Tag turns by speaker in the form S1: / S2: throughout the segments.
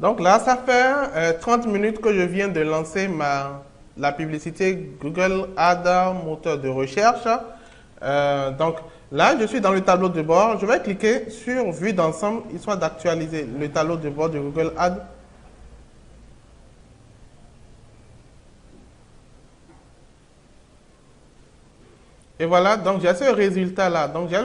S1: Donc là, ça fait 30 minutes que je viens de lancer la publicité Google Ads, moteur de recherche. Donc là, je suis dans le tableau de bord. Je vais cliquer sur Vue d'ensemble, histoire d'actualiser le tableau de bord de Google Ads. Et voilà, donc j'ai ce résultat-là. Donc j'ai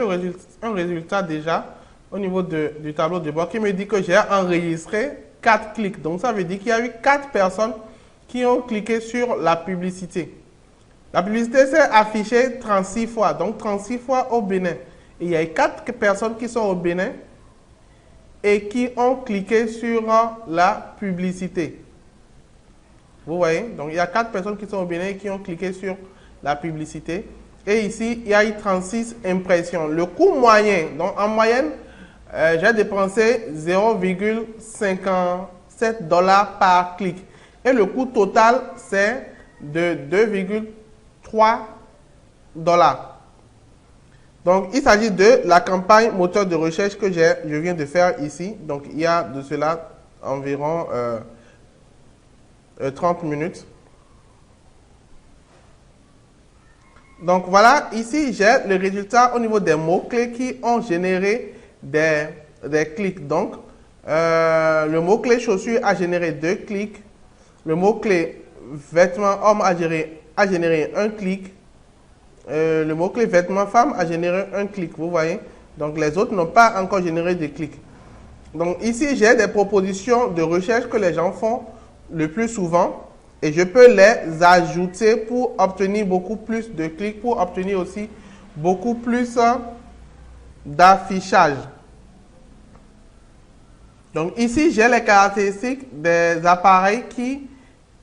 S1: un résultat déjà au niveau du tableau de bord qui me dit que j'ai enregistré 4 clics. Donc ça veut dire qu'il y a eu 4 personnes qui ont cliqué sur la publicité. La publicité s'est affichée 36 fois, donc 36 fois au Bénin. Et il y a eu 4 personnes qui sont au Bénin et qui ont cliqué sur la publicité. Vous voyez? Donc il y a 4 personnes qui sont au Bénin et qui ont cliqué sur la publicité. Et ici, il y a eu 36 impressions. Le coût moyen, donc en moyenne, j'ai dépensé 0,57 $ par clic. Et le coût total, c'est de 2,3 $. Donc, il s'agit de la campagne moteur de recherche que je viens de faire ici. Donc, il y a de cela environ 30 minutes. Donc voilà, ici j'ai le résultat au niveau des mots-clés qui ont généré des clics. Donc, le mot-clé chaussure a généré 2 clics. Le mot-clé vêtements homme a généré 1 clic. Le mot-clé vêtements femme a généré 1 clic, vous voyez. Donc les autres n'ont pas encore généré de clics. Donc ici, j'ai des propositions de recherche que les gens font le plus souvent. Et je peux les ajouter pour obtenir beaucoup plus de clics, pour obtenir aussi beaucoup plus d'affichage. Donc ici, j'ai les caractéristiques des appareils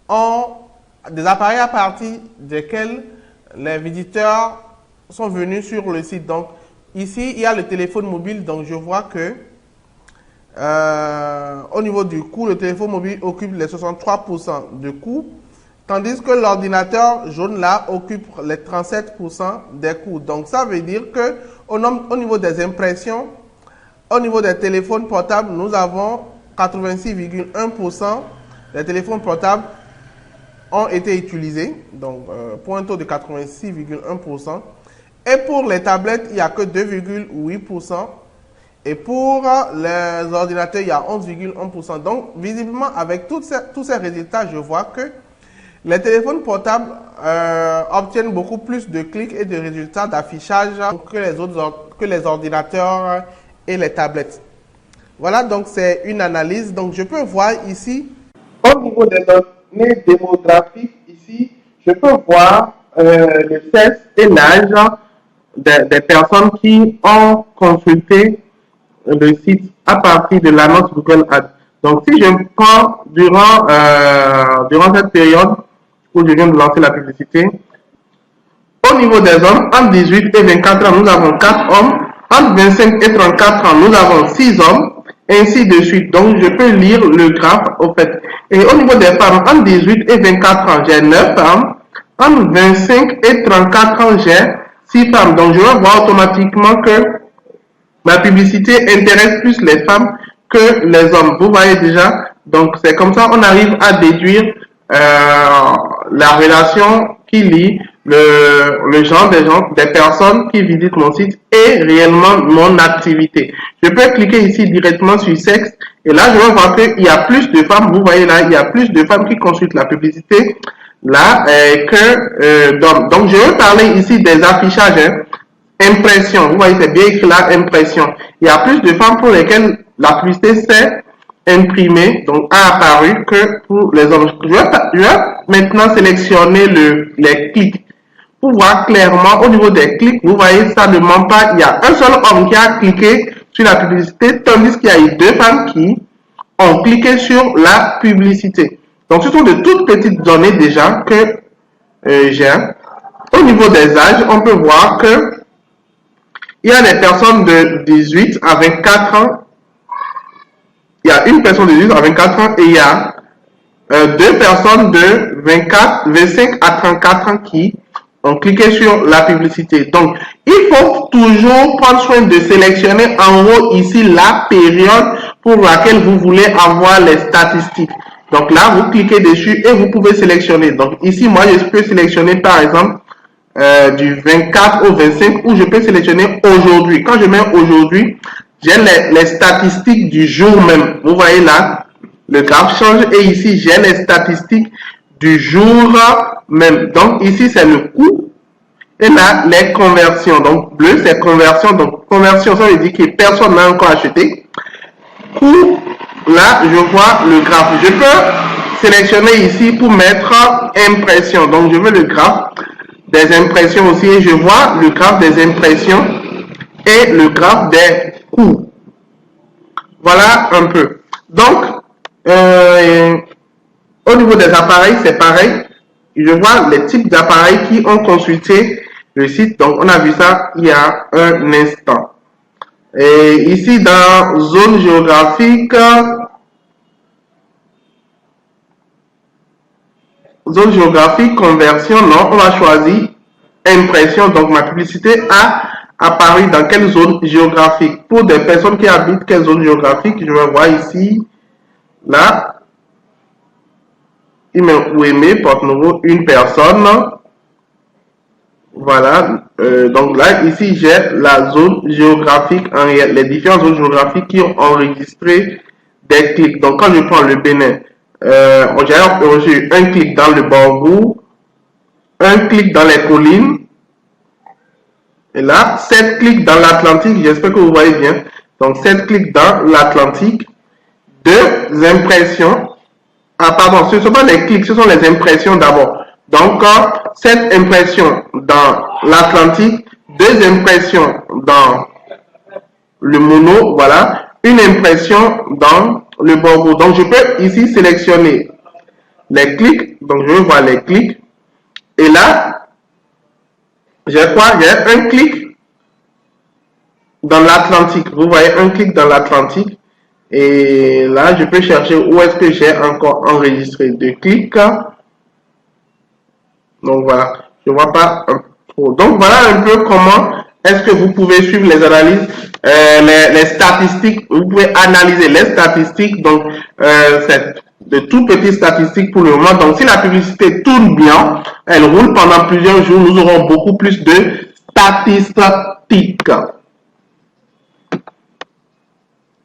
S1: à partir desquels les visiteurs sont venus sur le site. Donc ici, il y a le téléphone mobile. Donc je vois que au niveau du coût, le téléphone mobile occupe les 63% de coût, tandis que l'ordinateur jaune là occupe les 37% des coûts. Donc ça veut dire que au niveau des impressions, au niveau des téléphones portables, nous avons 86,1% des téléphones portables ont été utilisés, donc pour un taux de 86,1%. Et pour les tablettes, il n'y a que 2,8%. Et pour les ordinateurs, il y a 11,1%. Donc, visiblement, avec tous ces résultats, je vois que les téléphones portables obtiennent beaucoup plus de clics et de résultats d'affichage que les ordinateurs et les tablettes. Voilà, donc c'est une analyse. Donc, je peux voir ici, au niveau des données démographiques, ici, je peux voir le sexe et l'âge des personnes qui ont consulté le site à partir de l'annonce Google Ads. Donc, si je prends durant cette période où je viens de lancer la publicité, au niveau des hommes, entre 18 et 24 ans, nous avons 4 hommes. Entre 25 et 34 ans, nous avons 6 hommes, ainsi de suite. Donc, je peux lire le graphe au fait. Et au niveau des femmes, entre 18 et 24 ans, j'ai 9 femmes. Entre 25 et 34 ans, j'ai 6 femmes. Donc, je vais voir automatiquement que ma publicité intéresse plus les femmes que les hommes. Vous voyez déjà, donc c'est comme ça on arrive à déduire la relation qui lie le genre des personnes qui visitent mon site et réellement mon activité. Je peux cliquer ici directement sur sexe et là je vais voir qu'il y a plus de femmes. Vous voyez là, il y a plus de femmes qui consultent la publicité là que d'hommes. Donc je vais parler ici des affichages. Impression, vous voyez, c'est bien écrit là, impression. Il y a plus de femmes pour lesquelles la publicité s'est imprimée, donc a apparu, que pour les hommes. Je vais maintenant sélectionner les clics pour voir clairement au niveau des clics. Vous voyez, ça ne ment pas. Il y a un seul homme qui a cliqué sur la publicité, tandis qu'il y a eu 2 femmes qui ont cliqué sur la publicité. Donc, ce sont de toutes petites données déjà que j'ai. Au niveau des âges, on peut voir que il y a des personnes de 18 à 24 ans. Il y a une personne de 18 à 24 ans et il y a 2 personnes de 25 à 34 ans qui ont cliqué sur la publicité. Donc, il faut toujours prendre soin de sélectionner en haut ici la période pour laquelle vous voulez avoir les statistiques. Donc là, vous cliquez dessus et vous pouvez sélectionner. Donc ici, moi, je peux sélectionner par exemple du 24 au 25 ou je peux sélectionner aujourd'hui. Quand je mets aujourd'hui, j'ai les statistiques du jour même. Vous voyez là, le graphe change et ici, j'ai les statistiques du jour même. Donc ici, c'est le coût et là, les conversions. Donc bleu, c'est conversion. Donc conversion, ça veut dire que personne n'a encore acheté. Coût, là, je vois le graphe. Je peux sélectionner ici pour mettre impression. Donc je veux le graphe des impressions aussi et je vois le graphe des impressions et le graphe des coûts. Voilà un peu. Donc, au niveau des appareils, c'est pareil. Je vois les types d'appareils qui ont consulté le site. Donc, on a vu ça il y a un instant. Et ici, dans zone géographique, conversion, non, on va choisir impression. Donc, ma publicité a apparu dans quelle zone géographique. Pour des personnes qui habitent quelle zone géographique, je vais voir ici, là, email ou aimer, porte nouveau, une personne. Voilà, donc là, ici, j'ai la zone géographique, les différentes zones géographiques qui ont enregistré des clics. Donc, quand je prends le Bénin, j'ai reçu un clic dans le Bambou, un clic dans les collines, et là, 7 clics dans l'Atlantique, j'espère que vous voyez bien. Donc, 7 clics dans l'Atlantique, 2 impressions. Ah, pardon, ce ne sont pas les clics, ce sont les impressions d'abord. Donc, 7 impressions dans l'Atlantique, 2 impressions dans le mono, voilà, une impression dans le Borgo. Donc, je peux ici sélectionner les clics. Donc, je vais voir les clics. Et là, j'ai quoi? J'ai un clic dans l'Atlantique. Vous voyez un clic dans l'Atlantique. Et là, je peux chercher où est-ce que j'ai encore enregistré 2 clics. Donc voilà, je ne vois pas trop. Donc voilà un peu comment est-ce que vous pouvez suivre les analyses, les statistiques. Vous pouvez analyser les statistiques. Donc c'est de tout petites statistiques pour le moment. Donc si la publicité tourne bien, elle roule pendant plusieurs jours, nous aurons beaucoup plus de statistiques.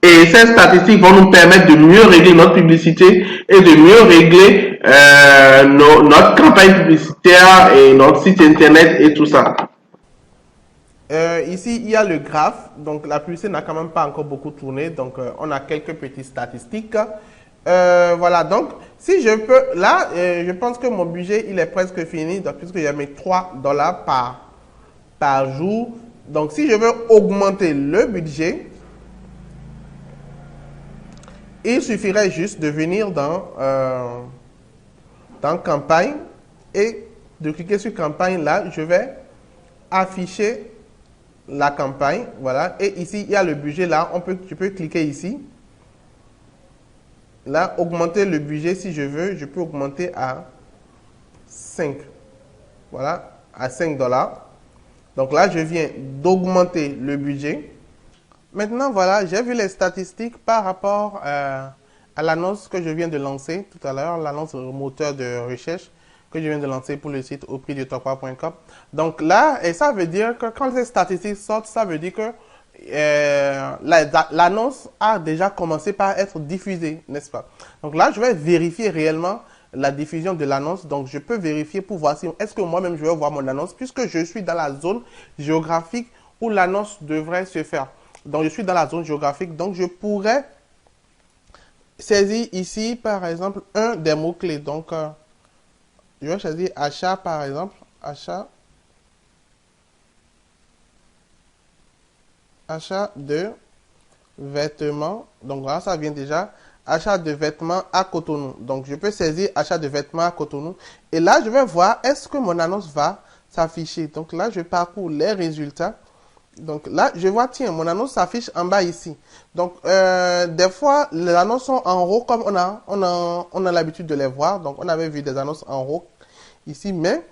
S1: Et ces statistiques vont nous permettre de mieux régler notre publicité et de mieux régler notre campagne publicitaire et notre site internet et tout ça. Ici, il y a le graphe. Donc, la publicité n'a quand même pas encore beaucoup tourné. Donc, on a quelques petites statistiques. Voilà, donc, si je peux, là, je pense que mon budget, il est presque fini. Donc, puisque j'ai mis $3 par jour. Donc, si je veux augmenter le budget, il suffirait juste de venir dans campagne et de cliquer sur campagne. Là, je vais afficher la campagne. Voilà. Et ici, il y a le budget. Là, je peux cliquer ici. Là, augmenter le budget si je veux. Je peux augmenter à 5. Voilà, à $5. Donc là, je viens d'augmenter le budget. Maintenant, voilà, j'ai vu les statistiques par rapport à l'annonce que je viens de lancer tout à l'heure, l'annonce moteur de recherche que je viens de lancer pour le site au prix de topwa.com. Donc là, et ça veut dire que quand ces statistiques sortent, ça veut dire que l'annonce a déjà commencé par être diffusée, n'est-ce pas? Donc là, je vais vérifier réellement la diffusion de l'annonce. Donc, je peux vérifier pour voir si est-ce que moi-même je vais voir mon annonce puisque je suis dans la zone géographique où l'annonce devrait se faire. Donc, je suis dans la zone géographique. Donc, je pourrais saisir ici, par exemple, un des mots-clés. Donc, je vais choisir achat, par exemple. Achat de vêtements. Donc, voilà, ça vient déjà. Achat de vêtements à Cotonou. Donc, je peux saisir achat de vêtements à Cotonou. Et là, je vais voir est-ce que mon annonce va s'afficher. Donc, là, je parcours les résultats. Donc là, je vois, tiens, mon annonce s'affiche en bas ici. Donc, des fois, les annonces sont en haut comme on a l'habitude de les voir. Donc, on avait vu des annonces en haut ici. Mais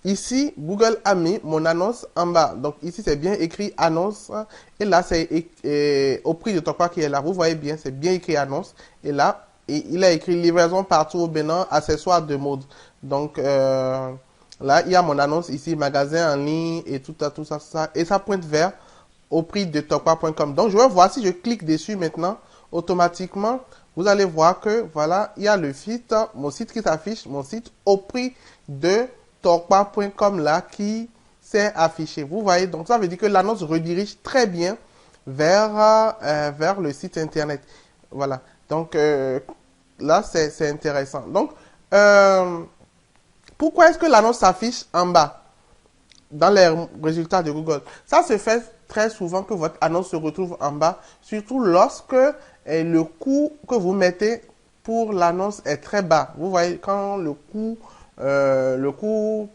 S1: ici, Google a mis mon annonce en bas. Donc ici, c'est bien écrit annonce. Et là, c'est au prix de Tokpa qui est là. Vous voyez bien, c'est bien écrit annonce. Et là, il a écrit livraison partout au Bénin, accessoires de mode. Donc là, il y a mon annonce ici, magasin en ligne et tout ça, tout ça, tout ça. Et ça pointe vers au prix de tokpa.com. Donc je vais voir si je clique dessus maintenant, automatiquement, vous allez voir que voilà, il y a le site, mon site qui s'affiche, mon site au prix de tokpa.com là qui s'est affiché. Vous voyez, donc ça veut dire que l'annonce redirige très bien vers le site internet. Voilà, donc là c'est intéressant. Donc, pourquoi est-ce que l'annonce s'affiche en bas dans les résultats de Google? Ça se fait très souvent que votre annonce se retrouve en bas, surtout lorsque le coût que vous mettez pour l'annonce est très bas. Vous voyez, quand le coût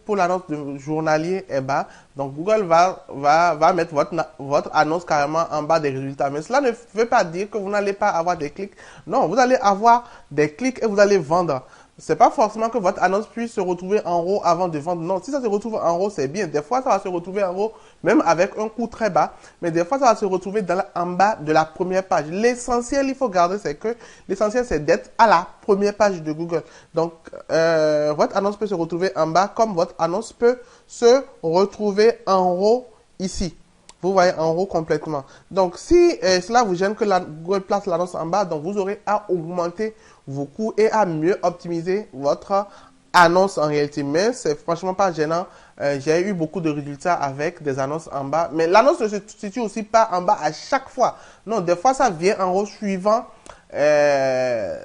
S1: pour l'annonce journalier est bas, donc Google va mettre votre annonce carrément en bas des résultats. Mais cela ne veut pas dire que vous n'allez pas avoir des clics. Non, vous allez avoir des clics et vous allez vendre. C'est pas forcément que votre annonce puisse se retrouver en haut avant de vendre. Non, si ça se retrouve en haut, c'est bien. Des fois, ça va se retrouver en haut, même avec un coût très bas. Mais des fois, ça va se retrouver en bas de la première page. L'essentiel, il faut garder, c'est que l'essentiel, c'est d'être à la première page de Google. Donc, votre annonce peut se retrouver en bas, comme votre annonce peut se retrouver en haut ici. Vous voyez en haut complètement. Donc, si cela vous gêne que Google place l'annonce en bas, donc vous aurez à augmenter vos coûts et à mieux optimiser votre annonce en réalité. Mais c'est franchement pas gênant. J'ai eu beaucoup de résultats avec des annonces en bas. Mais l'annonce ne se situe aussi pas en bas à chaque fois. Non, des fois ça vient en haut suivant les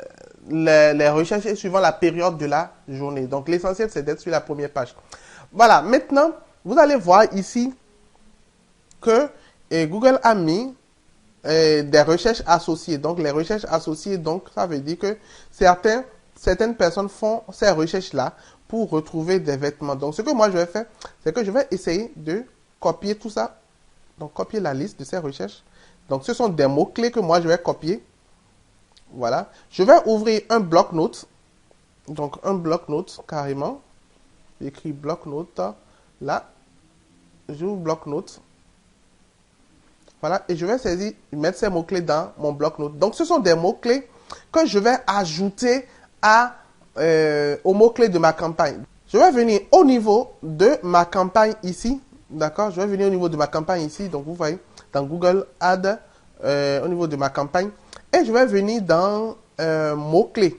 S1: recherches et suivant la période de la journée. Donc l'essentiel c'est d'être sur la première page. Voilà, maintenant vous allez voir ici que Google a mis des recherches associées. Donc, les recherches associées, donc, ça veut dire que certaines personnes font ces recherches-là pour retrouver des vêtements. Donc, ce que moi, je vais faire, c'est que je vais essayer de copier tout ça. Donc, copier la liste de ces recherches. Donc, ce sont des mots-clés que moi, je vais copier. Voilà. Je vais ouvrir un bloc-notes. Donc, un bloc-notes, carrément. J'écris bloc-notes. Là, j'ouvre bloc-notes. Voilà, et je vais mettre ces mots-clés dans mon bloc-notes. Donc, ce sont des mots-clés que je vais ajouter aux mots-clés de ma campagne. Je vais venir au niveau de ma campagne ici. D'accord? Je vais venir au niveau de ma campagne ici. Donc, vous voyez, dans Google Ads, au niveau de ma campagne. Et je vais venir dans mots-clés.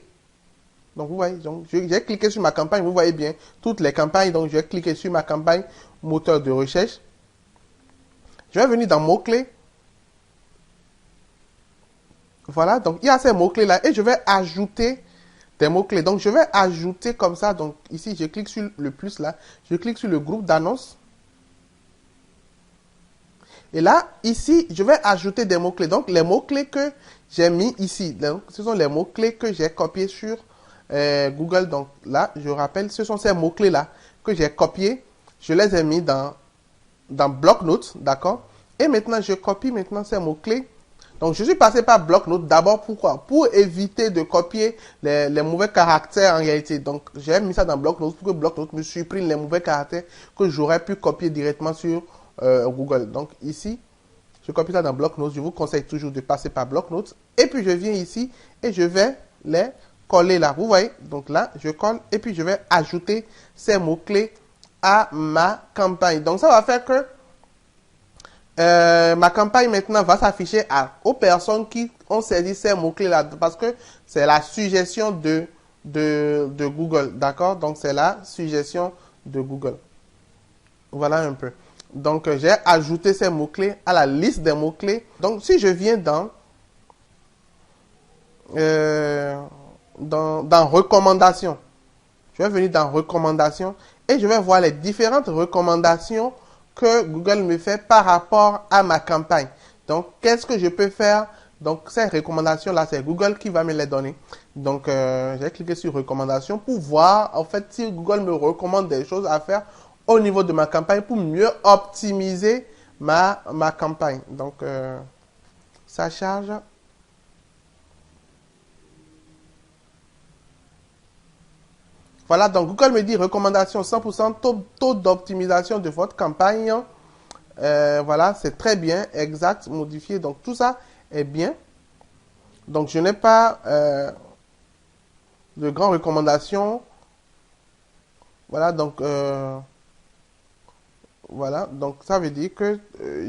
S1: Donc, vous voyez, j'ai cliqué sur ma campagne. Vous voyez bien toutes les campagnes. Donc, je vais cliquer sur ma campagne moteur de recherche. Je vais venir dans mots-clés. Voilà, donc il y a ces mots-clés là et je vais ajouter des mots-clés. Donc je vais ajouter comme ça. Donc ici, je clique sur le plus là. Je clique sur le groupe d'annonces. Et là, ici, je vais ajouter des mots-clés. Donc les mots-clés que j'ai mis ici, donc, ce sont les mots-clés que j'ai copiés sur Google. Donc là, je rappelle, ce sont ces mots-clés là que j'ai copiés. Je les ai mis dans bloc-notes, d'accord? Et maintenant, je copie maintenant ces mots-clés. Donc, je suis passé par bloc-notes. D'abord, pourquoi? Pour éviter de copier les mauvais caractères en réalité. Donc, j'ai mis ça dans bloc-notes pour que bloc-notes me supprime les mauvais caractères que j'aurais pu copier directement sur Google. Donc, ici, je copie ça dans bloc-notes. Je vous conseille toujours de passer par bloc-notes. Et puis, je viens ici et je vais les coller là. Vous voyez? Donc là, je colle et puis je vais ajouter ces mots-clés à ma campagne. Donc, ça va faire que ma campagne maintenant va s'afficher aux personnes qui ont saisi ces mots-clés là parce que c'est la suggestion de Google, d'accord? Donc c'est la suggestion de Google. Voilà un peu. Donc j'ai ajouté ces mots-clés à la liste des mots-clés. Donc si je viens dans recommandations, je vais venir dans recommandations et je vais voir les différentes recommandations que Google me fait par rapport à ma campagne. Donc, qu'est-ce que je peux faire? Donc, ces recommandations-là, c'est Google qui va me les donner. Donc, j'ai cliqué sur recommandations pour voir, en fait, si Google me recommande des choses à faire au niveau de ma campagne pour mieux optimiser ma campagne. Donc, ça charge. Voilà, donc Google me dit recommandation 100%, taux d'optimisation de votre campagne. Voilà, c'est très bien, exact, modifié. Donc tout ça est bien. Donc je n'ai pas de grandes recommandations. Voilà, donc voilà, donc ça veut dire que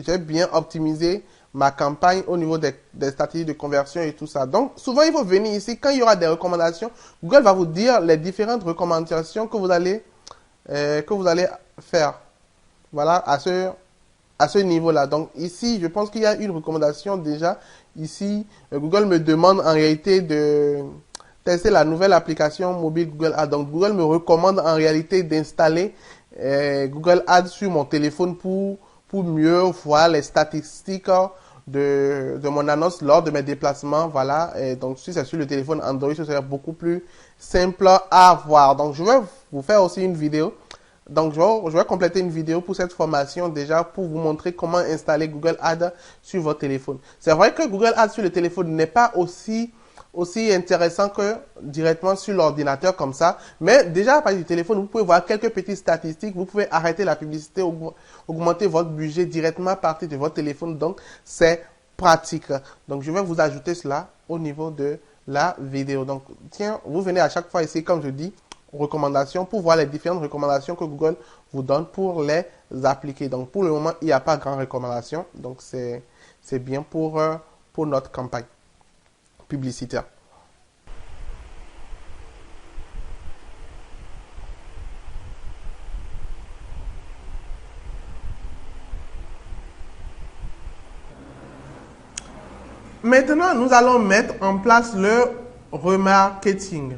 S1: j'ai bien optimisé ma campagne au niveau des statistiques de conversion et tout ça. Donc souvent il faut venir ici, quand il y aura des recommandations, Google va vous dire les différentes recommandations que vous allez faire. Voilà, à ce niveau-là. Donc ici, je pense qu'il y a une recommandation déjà. Ici, Google me demande en réalité de tester la nouvelle application mobile Google Ads. Donc Google me recommande en réalité d'installer Google Ads sur mon téléphone pour mieux voir les statistiques de mon annonce lors de mes déplacements. Voilà. Et donc si c'est sur le téléphone Android, ce serait beaucoup plus simple à voir. Donc je vais vous faire aussi une vidéo. Donc, je vais compléter une vidéo pour cette formation déjà pour vous montrer comment installer Google Ads sur votre téléphone. C'est vrai que Google Ads sur le téléphone n'est pas aussi intéressant que directement sur l'ordinateur comme ça. Mais déjà, à partir du téléphone, vous pouvez voir quelques petites statistiques. Vous pouvez arrêter la publicité, augmenter votre budget directement à partir de votre téléphone. Donc, c'est pratique. Donc, je vais vous ajouter cela au niveau de la vidéo. Donc, tiens, vous venez à chaque fois ici, comme je dis, recommandations pour voir les différentes recommandations que Google vous donne pour les appliquer. Donc, pour le moment, il n'y a pas de grande recommandation. Donc, c'est bien pour notre campagne publicitaire. Maintenant, nous allons mettre en place le remarketing.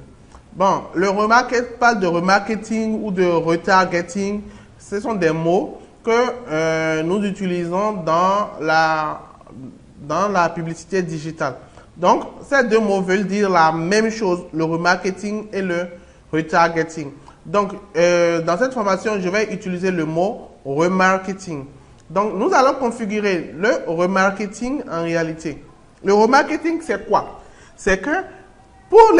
S1: Bon, le remarketing parle de remarketing ou de retargeting. Ce sont des mots que nous utilisons dans la publicité digitale. Donc, ces deux mots veulent dire la même chose, le remarketing et le retargeting. Donc, dans cette formation, je vais utiliser le mot remarketing. Donc, nous allons configurer le remarketing en réalité. Le remarketing, c'est quoi? C'est que pour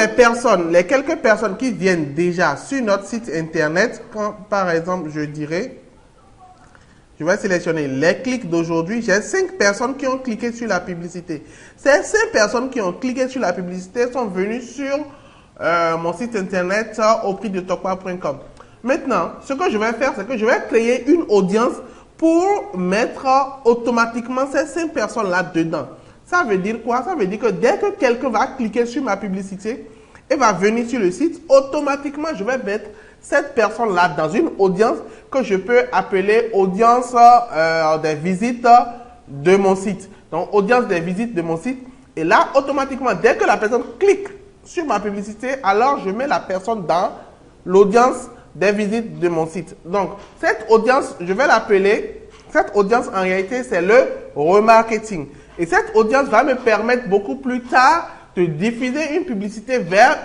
S1: les quelques personnes qui viennent déjà sur notre site internet, quand par exemple je dirais, je vais sélectionner les clics d'aujourd'hui, j'ai 5 personnes qui ont cliqué sur la publicité. Ces 5 personnes qui ont cliqué sur la publicité sont venues sur mon site internet au prix de tokwa.com. Maintenant, ce que je vais faire, c'est que je vais créer une audience pour mettre automatiquement ces 5 personnes-là dedans. Ça veut dire quoi? Ça veut dire que dès que quelqu'un va cliquer sur ma publicité et va venir sur le site, automatiquement, je vais mettre cette personne-là dans une audience que je peux appeler audience des visites de mon site. Donc, audience des visites de mon site. Et là, automatiquement, dès que la personne clique sur ma publicité, alors je mets la personne dans l'audience des visites de mon site. Donc, cette audience, je vais l'appeler, cette audience en réalité, c'est le remarketing. Et cette audience va me permettre beaucoup plus tard de diffuser une publicité vers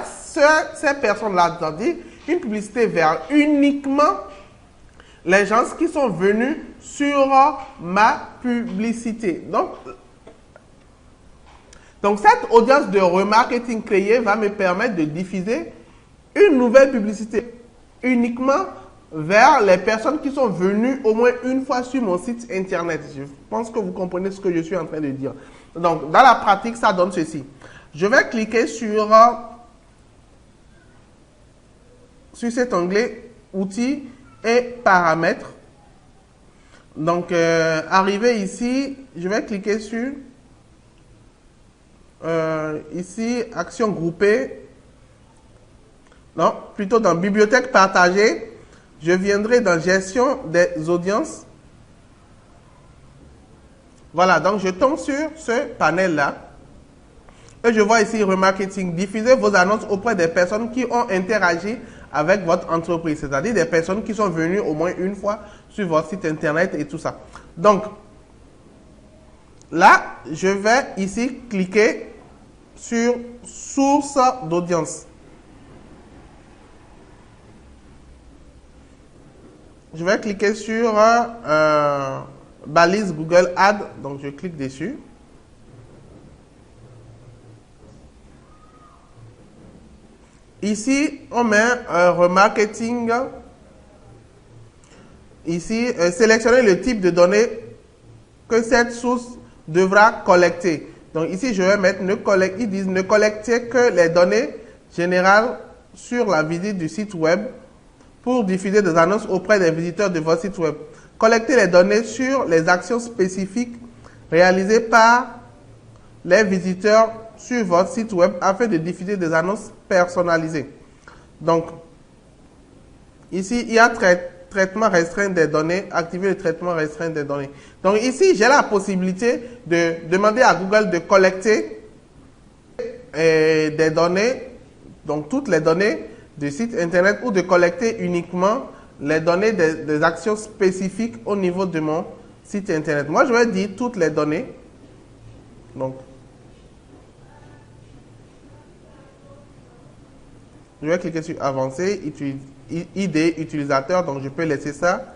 S1: ces personnes-là. C'est-à-dire une publicité vers uniquement les gens qui sont venus sur ma publicité. Donc cette audience de remarketing créée va me permettre de diffuser une nouvelle publicité uniquement vers les personnes qui sont venues au moins une fois sur mon site internet. Je pense que vous comprenez ce que je suis en train de dire. Donc, dans la pratique, ça donne ceci. Je vais cliquer sur cet onglet « Outils et paramètres ». Donc, arrivé ici, je vais cliquer sur ici, « Action groupée ». Non, plutôt dans « Bibliothèque partagée ». Je viendrai dans gestion des audiences. Voilà, donc je tombe sur ce panel-là. Et je vois ici remarketing. Diffusez vos annonces auprès des personnes qui ont interagi avec votre entreprise. C'est-à-dire des personnes qui sont venues au moins une fois sur votre site internet et tout ça. Donc, là, je vais ici cliquer sur source d'audience. Je vais cliquer sur balise Google Ads. Donc, je clique dessus. Ici, on met remarketing. Ici, sélectionner le type de données que cette source devra collecter. Donc ici, je vais mettre ils disent ne collectez que les données générales sur la visite du site web pour diffuser des annonces auprès des visiteurs de votre site web. Collectez les données sur les actions spécifiques réalisées par les visiteurs sur votre site web afin de diffuser des annonces personnalisées. Donc, ici, il y a traitement restreint des données, activer le traitement restreint des données. Donc ici, j'ai la possibilité de demander à Google de collecter des données, donc toutes les données du site internet, ou de collecter uniquement les données des actions spécifiques au niveau de mon site internet. Moi, je vais dire toutes les données. Donc, je vais cliquer sur avancer, ID utilisateur, donc je peux laisser ça,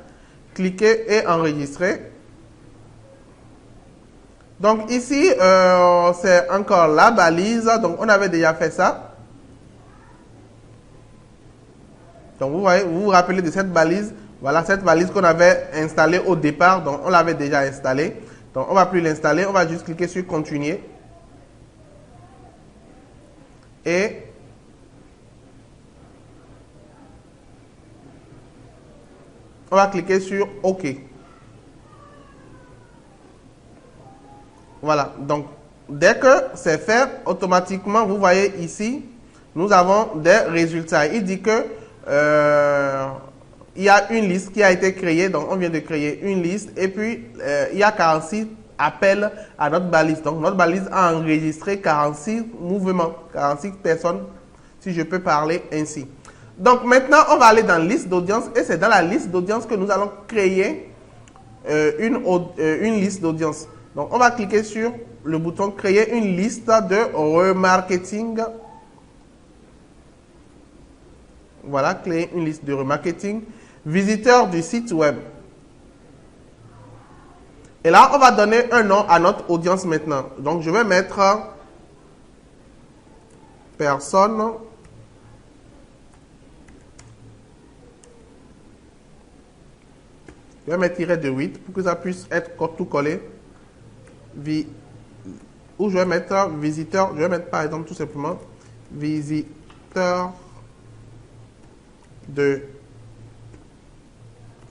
S1: cliquer et enregistrer. Donc ici, c'est encore la balise, donc on avait déjà fait ça. Donc vous voyez, vous vous rappelez de cette balise, voilà cette balise qu'on avait installée au départ, donc on l'avait déjà installée. Donc on ne va plus l'installer, on va juste cliquer sur continuer. Et on va cliquer sur OK. Voilà, donc dès que c'est fait, automatiquement, vous voyez ici, nous avons des résultats. Il dit que il y a une liste qui a été créée, donc on vient de créer une liste, et puis il y a 46 appels à notre balise. Donc notre balise a enregistré 46 mouvements, 46 personnes, si je peux parler ainsi. Donc maintenant, on va aller dans la liste d'audience, et c'est dans la liste d'audience que nous allons créer une liste d'audience. Donc on va cliquer sur le bouton créer une liste de remarketing. Voilà, créer une liste de remarketing. Visiteurs du site web. Et là, on va donner un nom à notre audience maintenant. Donc je vais mettre personne. Je vais mettre tiré de 8 pour que ça puisse être tout collé. Ou je vais mettre visiteur. Je vais mettre par exemple tout simplement visiteur de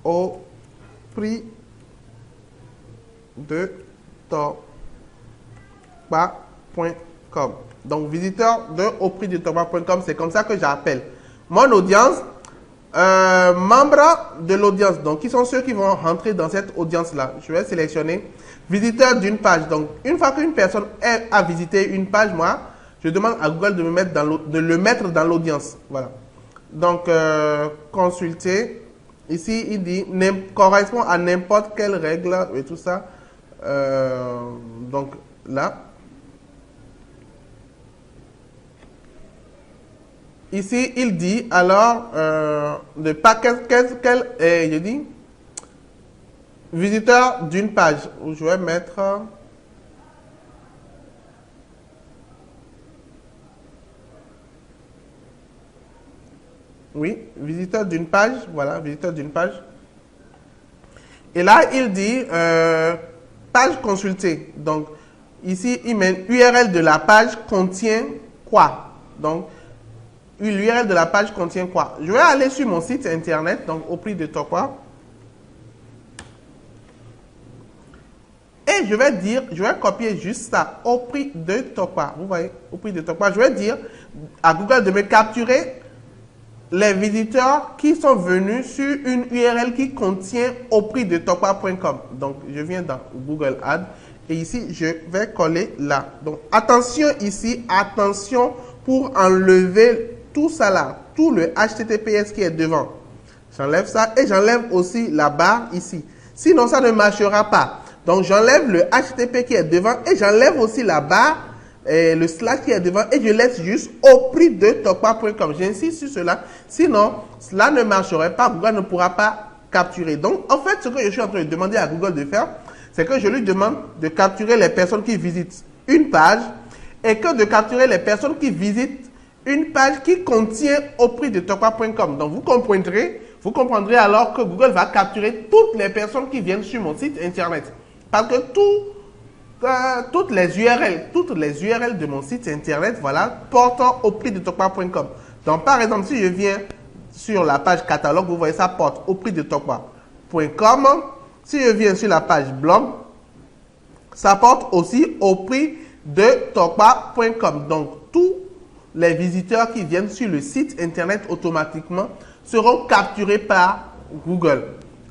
S1: au prix de torba.com. Donc visiteur de au prix de torba.com, c'est comme ça que j'appelle mon audience. Membres de l'audience, donc qui sont ceux qui vont rentrer dans cette audience-là. Je vais sélectionner visiteur d'une page. Donc, une fois qu'une personne a visité une page, moi, je demande à Google de le mettre dans l'audience. Voilà. Donc, consulter. Ici, il dit correspond à n'importe quelle règle et tout ça. Donc, là. Ici, il dit alors je dis visiteur d'une page. Où je vais mettre oui, visiteur d'une page. Voilà, visiteur d'une page. Et là, il dit page consultée. Donc, ici, il met URL de la page contient quoi. Donc, l'URL de la page contient quoi? Je vais aller sur mon site internet, donc au prix de Torba. Et je vais copier juste ça, au prix de Torba. Vous voyez, au prix de Torba. Je vais dire à Google de me capturer les visiteurs qui sont venus sur une URL qui contient au prix de torba.com. Donc, je viens dans Google Ads et ici, je vais coller là. Donc, attention ici, attention pour enlever tout ça là, tout le HTTPS qui est devant. J'enlève ça et j'enlève aussi la barre ici. Sinon, ça ne marchera pas. Donc, j'enlève le HTTP qui est devant et j'enlève aussi la barre, le slash qui est devant et je laisse juste au prix de torba.com. J'insiste sur cela. Sinon, cela ne marcherait pas. Google ne pourra pas capturer. Donc, en fait, ce que je suis en train de demander à Google de faire, c'est que je lui demande de capturer les personnes qui visitent une page et que de capturer les personnes qui visitent une page qui contient au prix de tokpa.com. Donc, vous comprendrez alors que Google va capturer toutes les personnes qui viennent sur mon site internet. Parce que toutes les URL de mon site internet, voilà, portent au prix de tokpa.com. Donc, par exemple, si je viens sur la page catalogue, vous voyez, ça porte au prix de tokpa.com. Si je viens sur la page blog, ça porte aussi au prix de tokpa.com. Donc, tous les visiteurs qui viennent sur le site internet automatiquement seront capturés par Google.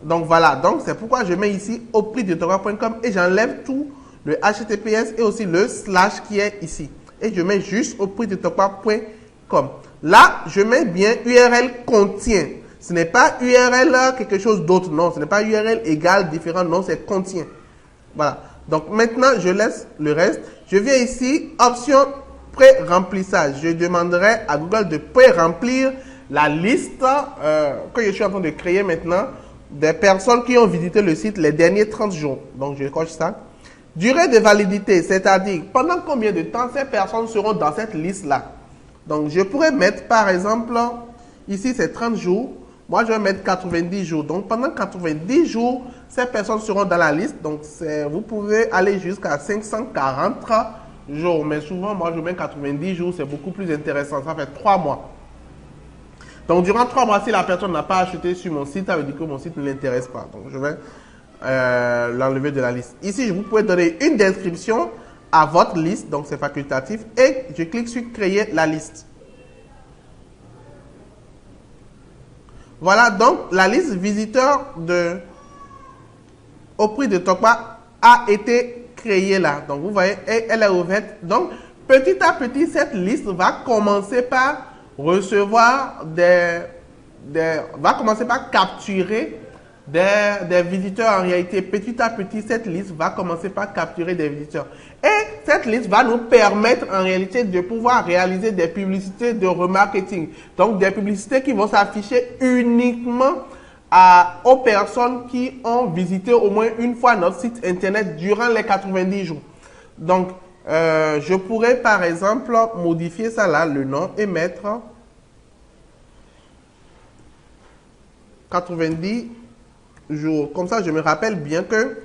S1: Donc, voilà. Donc, c'est pourquoi je mets ici au prix de tokpa.com et j'enlève tout le HTTPS et aussi le / qui est ici. Et je mets juste au prix de tokpa.com. Là, je mets bien URL contient. Ce n'est pas URL quelque chose d'autre. Non, ce n'est pas URL égal, différent. Non, c'est contient. Voilà. Donc, maintenant, je laisse le reste. Je viens ici, option pré-remplissage. Je demanderai à Google de pré-remplir la liste que je suis en train de créer maintenant des personnes qui ont visité le site les derniers 30 jours. Donc, je coche ça. Durée de validité, c'est-à-dire pendant combien de temps ces personnes seront dans cette liste-là. Donc, je pourrais mettre, par exemple, ici, c'est 30 jours. Moi, je vais mettre 90 jours. Donc, pendant 90 jours, ces personnes seront dans la liste. Donc, vous pouvez aller jusqu'à 540 jours. Mais souvent, moi, je mets 90 jours. C'est beaucoup plus intéressant. Ça fait 3 mois. Donc, durant 3 mois, si la personne n'a pas acheté sur mon site, ça veut dire que mon site ne l'intéresse pas. Donc, je vais l'enlever de la liste. Ici, vous pouvez donner une description à votre liste. Donc, c'est facultatif. Et je clique sur créer la liste. Voilà, donc la liste visiteurs au prix de Tokpa a été créée là. Donc, vous voyez, elle est ouverte. Donc, petit à petit, cette liste va commencer par recevoir va commencer par capturer des visiteurs en réalité. Petit à petit, cette liste va commencer par capturer des visiteurs. Et cette liste va nous permettre en réalité de pouvoir réaliser des publicités de remarketing. Donc, des publicités qui vont s'afficher uniquement aux personnes qui ont visité au moins une fois notre site internet durant les 90 jours. Donc, je pourrais par exemple modifier ça là, le nom, et mettre 90 jours. Comme ça, je me rappelle bien que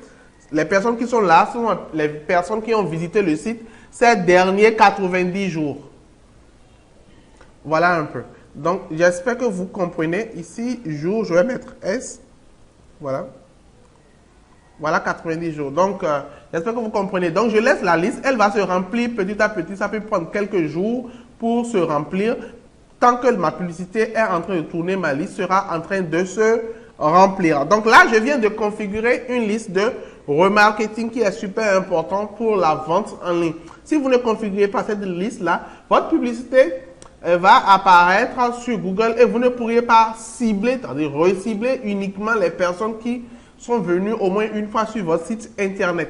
S1: les personnes qui sont là sont les personnes qui ont visité le site ces derniers 90 jours. Voilà un peu. Donc, j'espère que vous comprenez. Ici, jour, je vais mettre S. Voilà. Voilà 90 jours. Donc, j'espère que vous comprenez. Donc, je laisse la liste. Elle va se remplir petit à petit. Ça peut prendre quelques jours pour se remplir. Tant que ma publicité est en train de tourner, ma liste sera en train de se remplir. Donc là, je viens de configurer une liste de remarketing qui est super importante pour la vente en ligne. Si vous ne configurez pas cette liste-là, votre publicité va apparaître sur Google et vous ne pourriez pas cibler, c'est-à-dire recibler uniquement les personnes qui sont venues au moins une fois sur votre site internet.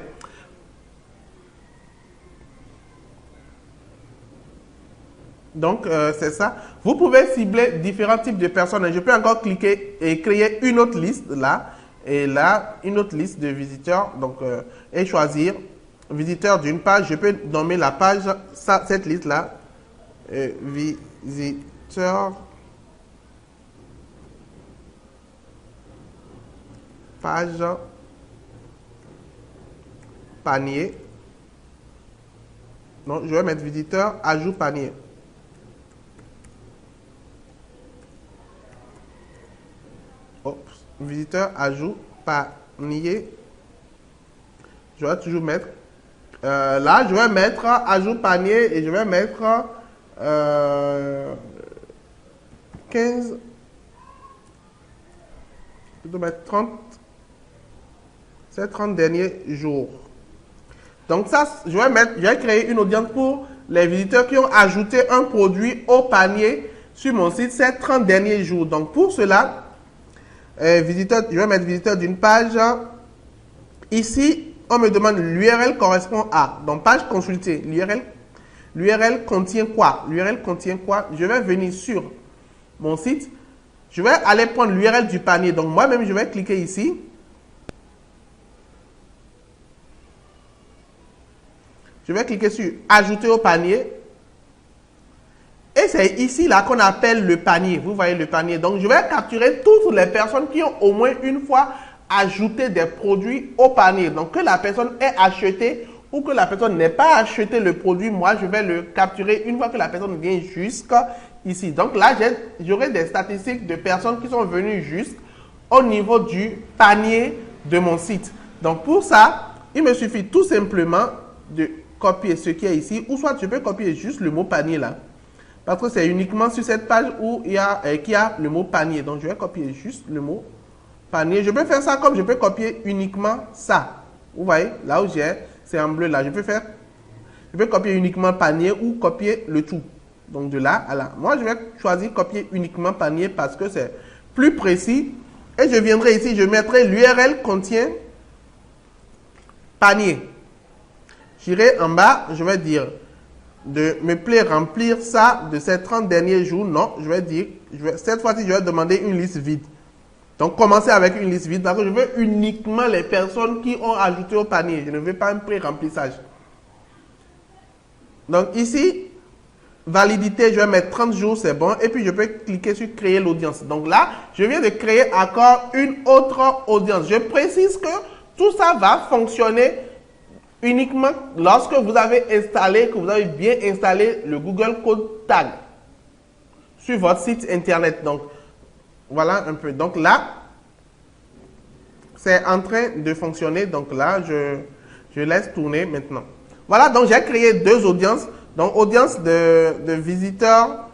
S1: Donc, c'est ça. Vous pouvez cibler différents types de personnes. Je peux encore cliquer et créer une autre liste là. Et là, une autre liste de visiteurs. Donc, et choisir visiteurs d'une page. Je peux nommer la page, cette liste-là. Visiteurs. Page. Panier. Non, je vais mettre visiteur, ajout panier. Visiteur, ajout, panier. Je vais toujours mettre. Là, je vais mettre ajout panier et je vais mettre 15. Je vais mettre 30. Ces 30 derniers jours. Donc, ça, je vais créer une audience pour les visiteurs qui ont ajouté un produit au panier sur mon site ces 30 derniers jours. Donc, pour cela, visiteur, je vais mettre visiteur d'une page. Ici, on me demande l'URL correspond à. Donc, page consultée. L'URL contient quoi? L'URL contient quoi? Je vais venir sur mon site. Je vais aller prendre l'URL du panier. Donc, moi-même, je vais cliquer ici. Je vais cliquer sur ajouter au panier. Et c'est ici là qu'on appelle le panier. Vous voyez le panier. Donc, je vais capturer toutes les personnes qui ont au moins une fois ajouté des produits au panier. Donc, que la personne ait acheté ou que la personne n'ait pas acheté le produit, moi, je vais le capturer une fois que la personne vient jusqu'à ici. Donc là, j'aurai des statistiques de personnes qui sont venues jusqu'au niveau du panier de mon site. Donc pour ça, il me suffit tout simplement de copier ce qui est ici, ou soit je peux copier juste le mot panier là. Parce que c'est uniquement sur cette page où il y a le mot panier. Donc je vais copier juste le mot panier. Je peux faire ça comme je peux copier uniquement ça. Vous voyez, là où j'ai, c'est en bleu là. Je peux copier uniquement panier ou copier le tout. Donc de là à là. Moi, je vais choisir copier uniquement panier parce que c'est plus précis. Et je viendrai ici, je mettrai l'URL contient panier. J'irai en bas, je vais dire de me plaire remplir ça de ces 30 derniers jours. Non, je vais dire, cette fois-ci, je vais demander une liste vide. Donc, commencer avec une liste vide parce que je veux uniquement les personnes qui ont ajouté au panier. Je ne veux pas un pré-remplissage. Donc, ici, validité, je vais mettre 30 jours, c'est bon. Et puis, je peux cliquer sur créer l'audience. Donc là, je viens de créer encore une autre audience. Je précise que tout ça va fonctionner uniquement lorsque vous avez installé, que vous avez bien installé le Google Code Tag sur votre site internet. Donc, voilà un peu. Donc là, c'est en train de fonctionner. Donc là, je laisse tourner maintenant. Voilà, donc j'ai créé deux audiences. Donc, audience de visiteurs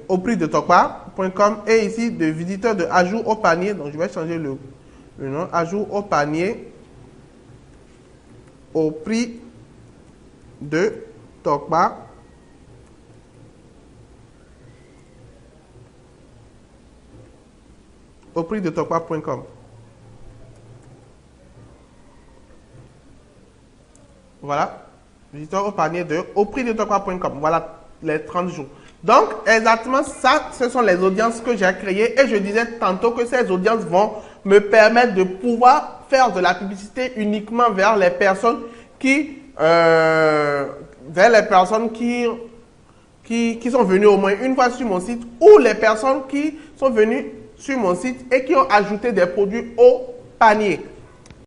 S1: au prix de Tokpa.com et ici de visiteurs de ajout au panier. Donc, je vais changer le nom. Ajout au panier au prix de Tokpa. Au prix de Tokpa.com. Voilà. Visiteurs au panier au prix de Tokpa.com. Voilà les 30 jours. Donc, exactement ça, ce sont les audiences que j'ai créées. Et je disais tantôt que ces audiences vont me permettre de pouvoir faire de la publicité uniquement vers les personnes qui sont venues au moins une fois sur mon site ou les personnes qui sont venues sur mon site et qui ont ajouté des produits au panier.